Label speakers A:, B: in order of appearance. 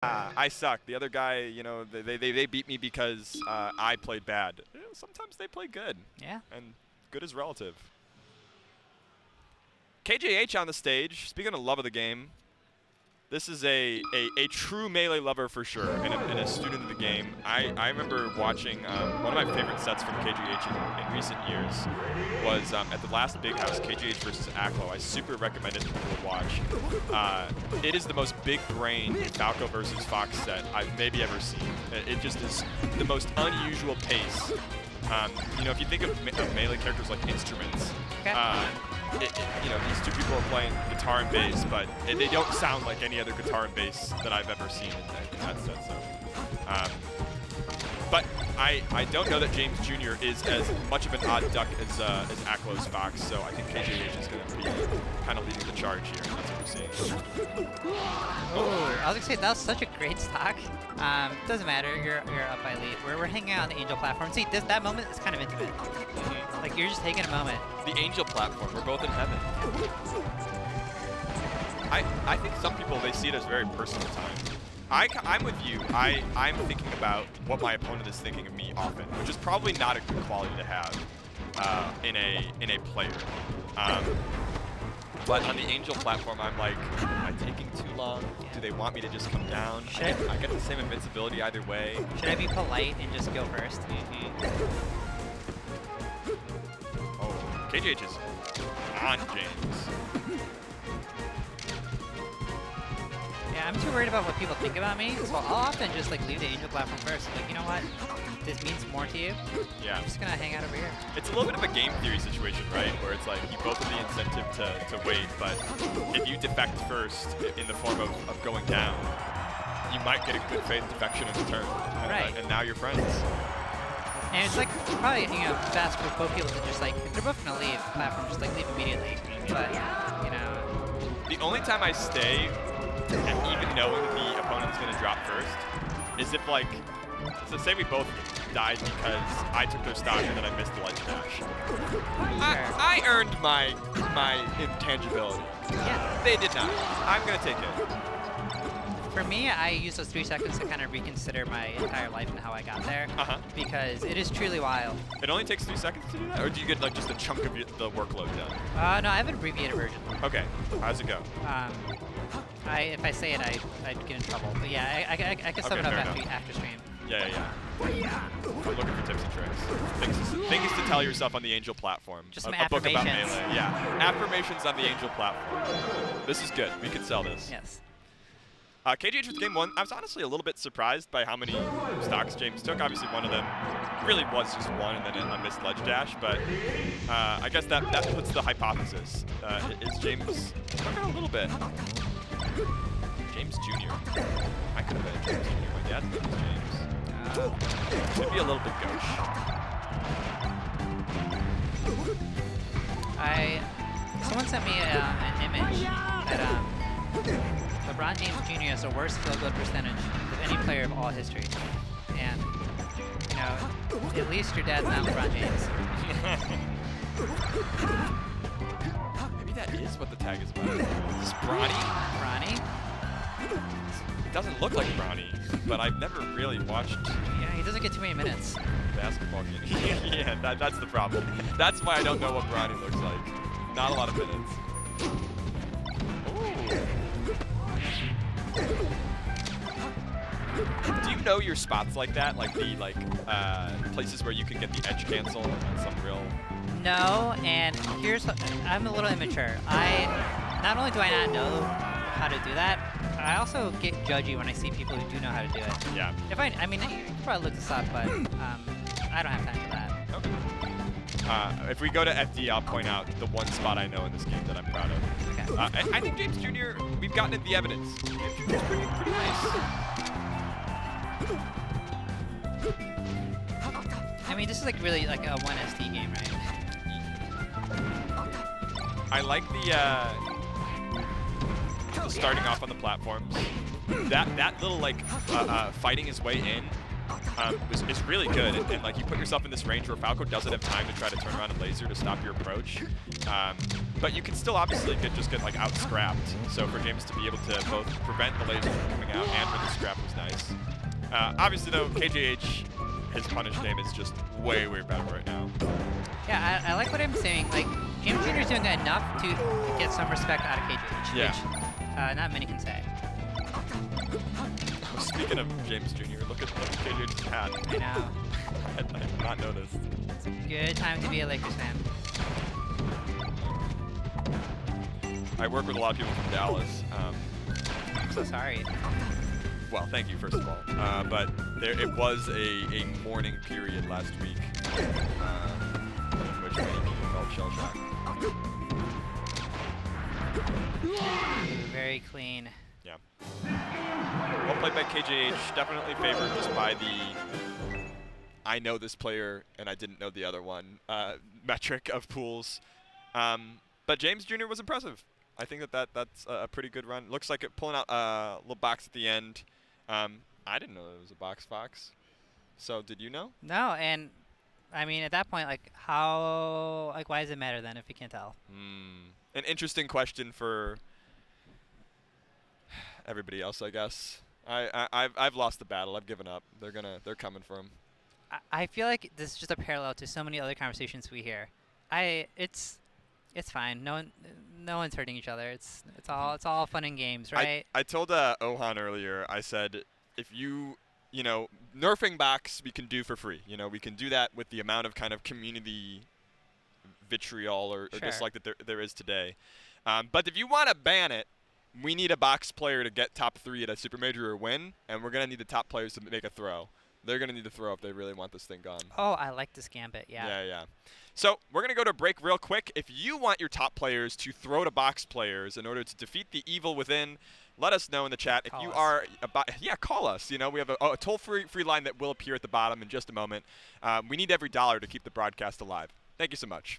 A: I suck. The other guy, you know, they beat me because I played bad. You know, sometimes they play good.
B: Yeah.
A: And good is relative. KJH on the stage. Speaking of love of the game, this is a true Melee lover for sure, and a student of the game. I remember watching one of my favorite sets from KJH in recent years was at the last Big House, KJH versus Aklo. I super recommend it to people to watch. It is the most big-brain Falco versus Fox set I've maybe ever seen. It just is the most unusual pace. You know, if you think of Melee characters like instruments,
B: Okay.
A: you know, these two people are playing guitar and bass, but they don't sound like any other guitar and bass that I've ever seen in that set. So, but I don't know that James Jr. is as much of an odd duck as Aklo's Fox, so I think KJH is going to be kind of leading the charge here. And that's what we're seeing.
B: Oh, I was gonna say that was such a great stock. Doesn't matter. You're up by lead. We're hanging out on the Angel platform. See, that moment is kind of intimate. Like you're just taking a moment.
A: The Angel platform. We're both in heaven. I think some people, they see it as very personal time. I'm with you. I'm thinking about what my opponent is thinking of me often, which is probably not a good quality to have in a player. But on the Angel platform, I'm like, am I taking too long? Do they want me to just come down? I get the same invincibility either way.
B: Should I be polite and just go first?
A: Oh, KJH is on James.
B: Yeah, I'm too worried about what people think about me, so I'll often just like leave the Angel platform first. Like, you know what? This means more to you.
A: Yeah.
B: I'm just gonna hang out over here.
A: It's a little bit of a game theory situation, right? Where it's like you both have the incentive to wait, but if you defect first in the form of going down, you might get a good faith defection in return.
B: Right.
A: And now you're friends.
B: And it's like probably, you know, best for both people to just like, if they're both gonna leave the platform, just like leave immediately. But, you know.
A: The only time I stay, and even knowing the opponent's gonna drop first, is if like, so say we both died because I took their stock and then I missed the ledge dash. I earned my intangibility.
B: Yeah.
A: They did not. I'm gonna take it.
B: For me, I use those 3 seconds to kind of reconsider my entire life and how I got there. Because it is truly wild.
A: It only takes 3 seconds to do that? Or do you get like just a chunk of the workload done?
B: No, I have an abbreviated version.
A: Okay. How's it go?
B: If I say it, I'd get in trouble. But yeah, I can sum it up after stream.
A: Yeah. I'm looking for tips and tricks. Things to tell yourself on the Angel platform.
B: Just some
A: a book about
B: affirmations.
A: Melee. Yeah. Affirmations on the Angel platform. This is good. We can sell this.
B: Yes.
A: KJH with game 1, I was honestly a little bit surprised by how many stocks James took. Obviously, one of them really was just one and then a missed ledge dash, but I guess that puts the hypothesis. Is James cooking a little bit? James Jr. I could have been James Jr. My dad's name is James. Could be a little bit gauche.
B: Someone sent me an image that LeBron James Jr. has the worst field goal percentage of any player of all history. And, you know, at least your dad's not LeBron James.
A: Maybe that is what the tag is about. Is this Bronny?
B: Bronny?
A: It doesn't look like Bronny, but I've never really watched
B: Yeah, he doesn't get too many minutes.
A: basketball games. Yeah, that's the problem. That's why I don't know what Bronny looks like. Not a lot of minutes. Do you know your spots like that? Like the places where you can get the edge cancel on some real...
B: No, and here's what, I'm a little immature. Not only do I not know how to do that, I also get judgy when I see people who do know how to do it.
A: Yeah.
B: I mean, you can probably look this up, but I don't have time for that.
A: Okay. If we go to FD, I'll point out the one spot I know in this game that I'm proud of.
B: Okay.
A: I think James Jr., we've gotten into the evidence. James Jr.'s pretty nice.
B: I mean, this is like really like a 1SD game, right?
A: I like the starting off on the platforms. That little like fighting his way in is really good. And like you put yourself in this range where Falco doesn't have time to try to turn around and laser to stop your approach. But you can still obviously just get like out scrapped. So for James to be able to both prevent the laser from coming out and win the scrap was nice. Obviously though, KJH, his punish game is just way better right now.
B: Yeah, I like what I'm saying. Like, James Jr. is doing enough to get some respect out of KJH, which not many can say.
A: Speaking of James Jr., look at KJH's hat.
B: I know.
A: I have not noticed.
B: It's a good time to be a Lakers fan.
A: I work with a lot of people from Dallas.
B: I'm so sorry.
A: Well, thank you, first of all. But it was a mourning period last week in which many people felt shell-shocked.
B: Very clean.
A: Yeah. Well played by KJH. Definitely favored just by the I know this player and I didn't know the other one metric of pools. But James Jr. was impressive. I think that's a pretty good run. Looks like it pulling out a little box at the end. I didn't know it was a box fox. So did you know?
B: No, and I mean at that point, like why does it matter then if you can't tell?
A: An interesting question for everybody else, I guess. I've lost the battle. I've given up. They're coming for him.
B: I feel like this is just a parallel to so many other conversations we hear. It's fine. No one's hurting each other. It's all fun and games, right?
A: I told Ohan earlier. I said if you nerfing box we can do for free. We can do that with the amount of kind of community vitriol or dislike that there is today. But if you want to ban it, we need a box player to get top 3 at a super major or win, and we're gonna need the top players to make a throw. They're gonna need to throw if they really want this thing gone.
B: Oh, I like this gambit. Yeah.
A: Yeah. So we're going to go to a break real quick. If you want your top players to throw to box players in order to defeat the evil within, let us know in the chat. If you are call us. We have a toll-free line that will appear at the bottom in just a moment. We need every dollar to keep the broadcast alive. Thank you so much.